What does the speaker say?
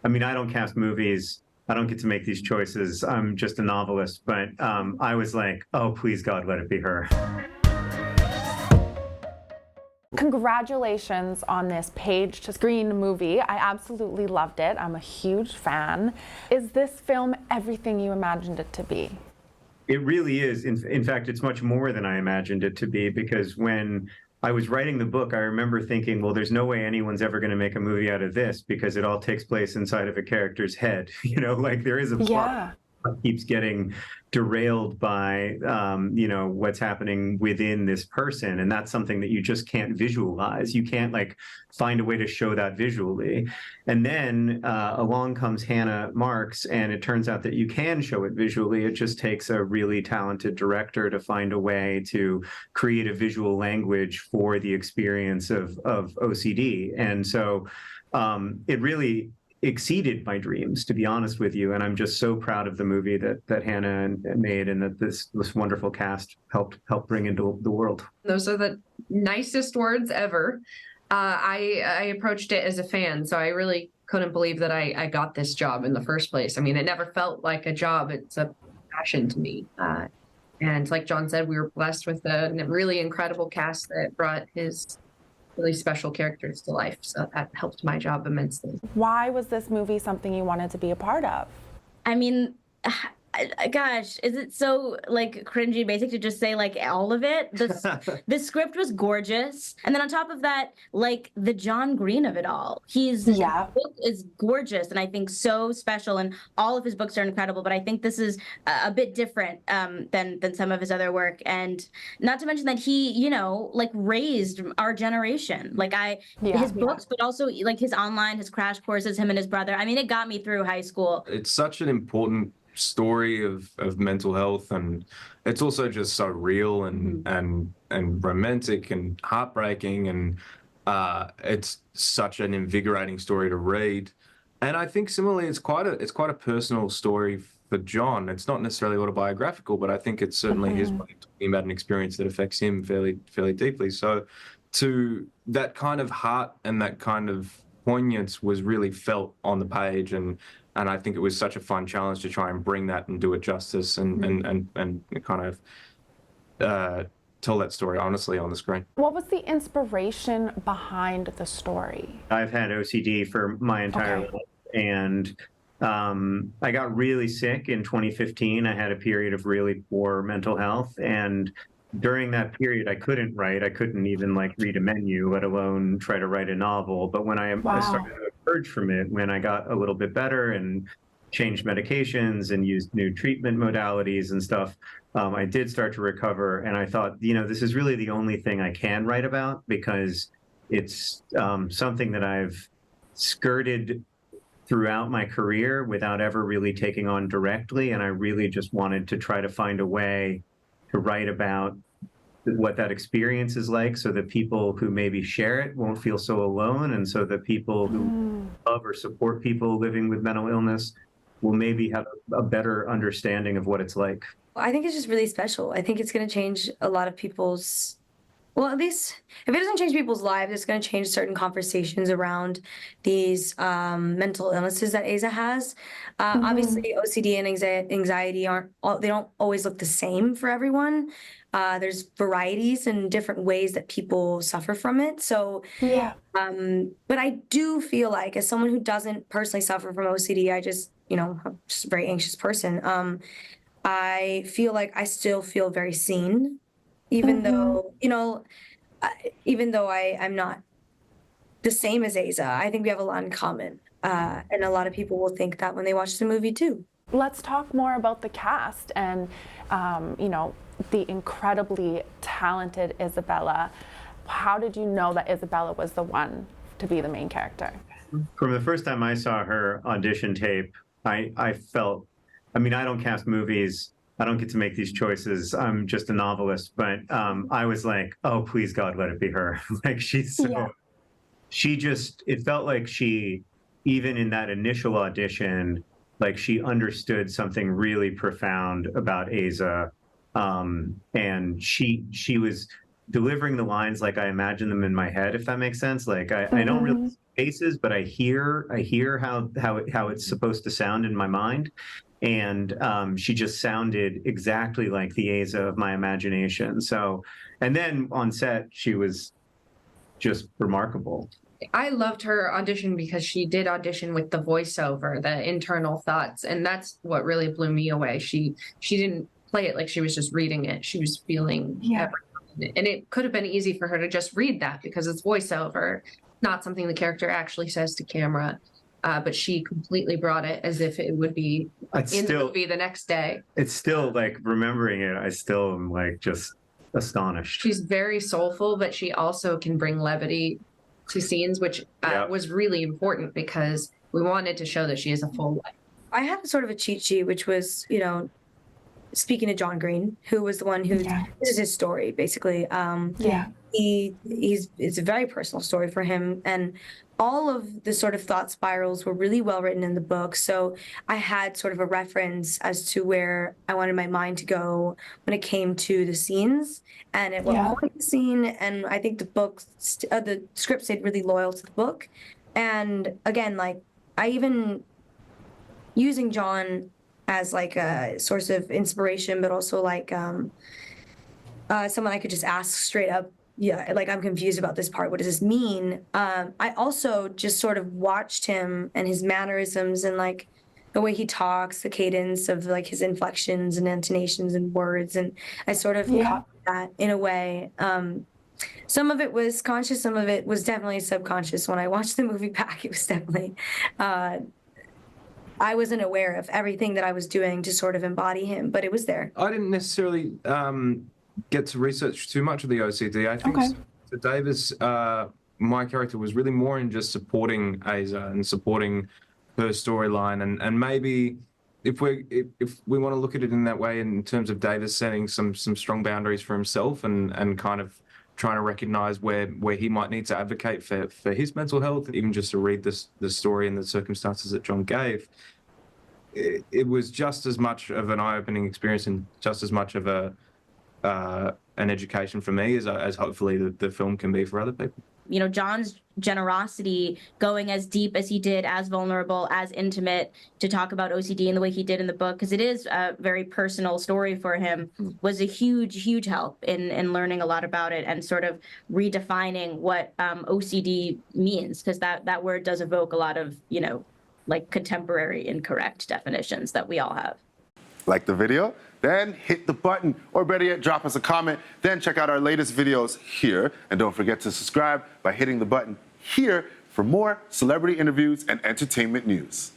I mean, I don't cast movies. I don't get to make these choices. I'm just a novelist. But I was like, oh, please, God, let it be her. Congratulations on this page-to-screen movie. I absolutely loved it. I'm a huge fan. Is this film everything you imagined it to be? It really is. In fact, it's much more than I imagined it to be, because when I was writing the book, I remember thinking, well, there's no way anyone's ever going to make a movie out of this, because it all takes place inside of a character's head. You know, like there is a plot that keeps getting derailed by, you know, what's happening within this person. And that's something that you just can't visualize. You can't like find a way to show that visually. And then along comes Hannah Marks, and it turns out that you can show it visually. It just takes a really talented director to find a way to create a visual language for the experience of OCD. And so it really exceeded my dreams, to be honest with you. And I'm just so proud of the movie that Hannah made, and that this wonderful cast helped bring into the world. Those are the nicest words ever. I approached it as a fan, so I really couldn't believe that I got this job in the first place. I mean, it never felt like a job. It's a passion to me. And like John said, we were blessed with a really incredible cast that brought his really special characters to life. So that helped my job immensely. Why was this movie something you wanted to be a part of? I mean, gosh, is it so like cringy basic to just say like all of it? The script was gorgeous. And then on top of that, like the John Green of it all. His book is gorgeous and I think so special, and all of his books are incredible, but I think this is a bit different than some of his other work. And not to mention that he, you know, like raised our generation. Like his books, but also like his online, his crash courses, him and his brother. I mean, it got me through high school. It's such an important story of mental health, and it's also just so real and romantic and heartbreaking, and it's such an invigorating story to read. And I think similarly it's quite a personal story for John. It's not necessarily autobiographical, but I think it's certainly his way of talking about an experience that affects him fairly deeply. So to that kind of heart and that kind of poignance was really felt on the page, and I think it was such a fun challenge to try and bring that and do it justice and kind of tell that story honestly on the screen. What was the inspiration behind the story? I've had OCD for my entire life, and I got really sick in 2015. I had a period of really poor mental health, and during that period, I couldn't write. I couldn't even like read a menu, let alone try to write a novel. But when I started to emerge from it, when I got a little bit better and changed medications and used new treatment modalities and stuff, I did start to recover. And I thought, you know, this is really the only thing I can write about, because it's something that I've skirted throughout my career without ever really taking on directly. And I really just wanted to try to find a way to write about what that experience is like, so that people who maybe share it won't feel so alone, and so that people who love or support people living with mental illness will maybe have a better understanding of what it's like. I think it's just really special. I think it's going to change a lot of people's, well, at least if it doesn't change people's lives, it's going to change certain conversations around these mental illnesses that Asa has. Obviously, OCD and anxiety they don't always look the same for everyone. There's varieties and different ways that people suffer from it. So, but I do feel like, as someone who doesn't personally suffer from OCD, I'm just a very anxious person. I feel like I still feel very seen, even though, I'm not the same as Asa. I think we have a lot in common. And a lot of people will think that when they watch the movie too. Let's talk more about the cast and, the incredibly talented Isabella. How did you know that Isabella was the one to be the main character? From the first time I saw her audition tape, I felt, I mean, I don't cast movies. I don't get to make these choices. I'm just a novelist. But I was like, oh, please, God, let it be her. Like, she's so, it felt like she, even in that initial audition, like she understood something really profound about Asa. And she was delivering the lines like I imagine them in my head, if that makes sense. Like I don't really see faces, but I hear how it's supposed to sound in my mind. And she just sounded exactly like the Asa of my imagination. So, and then on set, she was just remarkable. I loved her audition because she did audition with the voiceover, the internal thoughts, and that's what really blew me away. She didn't play it like she was just reading it. She was feeling everything. And it could have been easy for her to just read that because it's voiceover, not something the character actually says to camera. But she completely brought it as if it would be in the movie the next day. It's still like remembering it, I still am like just astonished. She's very soulful, but she also can bring levity to scenes, which was really important because we wanted to show that she is a full life. I had sort of a cheat sheet, which was, you know, speaking to John Green, who was the one who, this is his story, basically. It's a very personal story for him. And all of the sort of thought spirals were really well written in the book. So I had sort of a reference as to where I wanted my mind to go when it came to the scenes and at what point the scene. And I think the script stayed really loyal to the book. And again, like I even using John as like a source of inspiration, but also like someone I could just ask straight up, like I'm confused about this part. What does this mean? I also just sort of watched him and his mannerisms and like the way he talks, the cadence of like his inflections and intonations and words. And I sort of caught that in a way. Some of it was conscious, some of it was definitely subconscious. When I watched the movie back, it was definitely, I wasn't aware of everything that I was doing to sort of embody him, but it was there. I didn't necessarily get to research too much of the OCD. I think for Davis, my character was really more in just supporting Asa and supporting her storyline, and maybe if we want to look at it in that way, in terms of Davis setting some strong boundaries for himself and kind of trying to recognize where he might need to advocate for his mental health, even just to read the story and the circumstances that John gave. It was just as much of an eye-opening experience and just as much of an education for me as hopefully the film can be for other people. You know, John's generosity, going as deep as he did, as vulnerable, as intimate, to talk about OCD in the way he did in the book, because it is a very personal story for him, was a huge help in learning a lot about it and sort of redefining what OCD means, because that word does evoke a lot of, you know, like contemporary incorrect definitions that we all have. Like the video? Then hit the button, or better yet, drop us a comment. Then check out our latest videos here. And don't forget to subscribe by hitting the button here for more celebrity interviews and entertainment news.